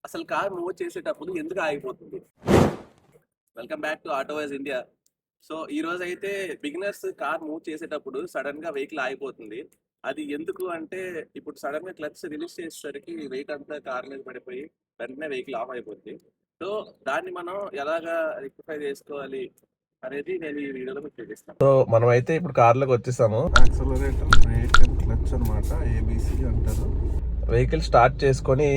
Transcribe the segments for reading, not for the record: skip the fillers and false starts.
అసలు car move చేసేటప్పుడు ఎందుకు ఆగిపోతుంది? Welcome back to Autowise India. So ఈ రోజు అయితే బిగినర్స్ కార్ మూవ్ చేసేటప్పుడు సడన్ గా వెహికల్ ఆగిపోతుంది. అది ఎందుకు అంటే ఇప్పుడు సడన్ గా క్లచ్ రిలీజ్ చేసేసరికి వెయిట్ అంతా కార్ మీద పడిపోయి వెంటనే వెహికల్ ఆఫ్ అయిపోతుంది. సో దాన్ని మనం ఎలాగా రెక్టిఫై చేసుకోవాలి అనేది నేను ఈ వీడియోలో మీకు చూపిస్తాను. సో మనం అయితే ఇప్పుడు కార్లోకి వచ్చేసాము. యాక్సలరేటర్, బ్రేక్ అండ్ క్లచ్ అనమాట, ఏబిసి అంటారు. వెహికల్ స్టార్ట్ చేసుకొని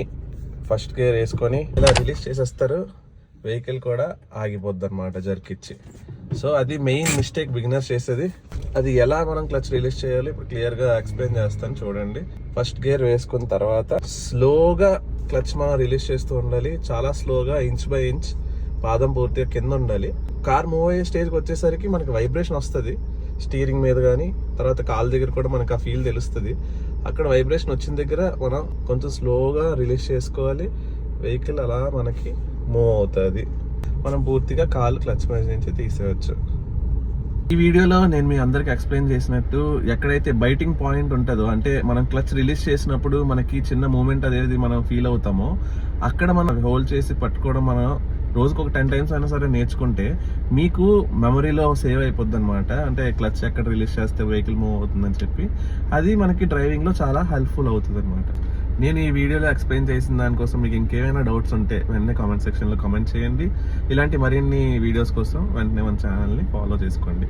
ఫస్ట్ గేర్ వేసుకొని ఇలా రిలీజ్ చేసేస్తారు, వెహికల్ కూడా ఆగిపోద్ది అనమాట జర్కిచ్చి. సో అది మెయిన్ మిస్టేక్ బిగినర్స్ చేసేది. అది ఎలా మనం క్లచ్ రిలీజ్ చేయాలి ఇప్పుడు క్లియర్ గా ఎక్స్ప్లెయిన్ చేస్తాను చూడండి. ఫస్ట్ గేర్ వేసుకున్న తర్వాత స్లోగా క్లచ్ మనం రిలీజ్ చేస్తూ ఉండాలి, చాలా స్లోగా, ఇంచ్ బై ఇంచ్, పాదం పూర్తిగా కింద ఉండాలి. కార్ మూవ్ అయ్యే స్టేజ్కి వచ్చేసరికి మనకి వైబ్రేషన్ వస్తుంది స్టీరింగ్ మీద కానీ, తర్వాత కాల్ దగ్గర కూడా మనకు ఆ ఫీల్ తెలుస్తుంది. అక్కడ వైబ్రేషన్ వచ్చిన దగ్గర మనం కొంచెం స్లోగా రిలీజ్ చేసుకోవాలి, వెహికల్ అలా మనకి మూవ్ అవుతుంది. మనం పూర్తిగా కాలు క్లచ్ మీద నుంచి తీసేయచ్చు. ఈ వీడియోలో నేను మీ అందరికి ఎక్స్ప్లెయిన్ చేసినట్టు ఎక్కడైతే బైటింగ్ పాయింట్ ఉంటుందో, అంటే మనం క్లచ్ రిలీజ్ చేసినప్పుడు మనకి చిన్న మూమెంట్ అనేది మనం ఫీల్ అవుతామో, అక్కడ మనం హోల్డ్ చేసి పట్టుకోవడం మనం రోజుకు ఒక 10 times అయినా సరే నేర్చుకుంటే మీకు మెమరీలో సేవ్ అయిపోద్ది అనమాట. అంటే క్లచ్ ఎక్కడ రిలీజ్ చేస్తే వెహికల్ మూవ్ అవుతుందని చెప్పి అది మనకి డ్రైవింగ్లో చాలా హెల్ప్ఫుల్ అవుతుంది అనమాట. నేను ఈ వీడియోలో ఎక్స్ప్లెయిన్ చేసిన దానికోసం మీకు ఇంకేమైనా డౌట్స్ ఉంటే వెంటనే కామెంట్ సెక్షన్లో కామెంట్ చేయండి. ఇలాంటి మరిన్ని వీడియోస్ కోసం వెంటనే మన ఛానల్ని ఫాలో చేసుకోండి.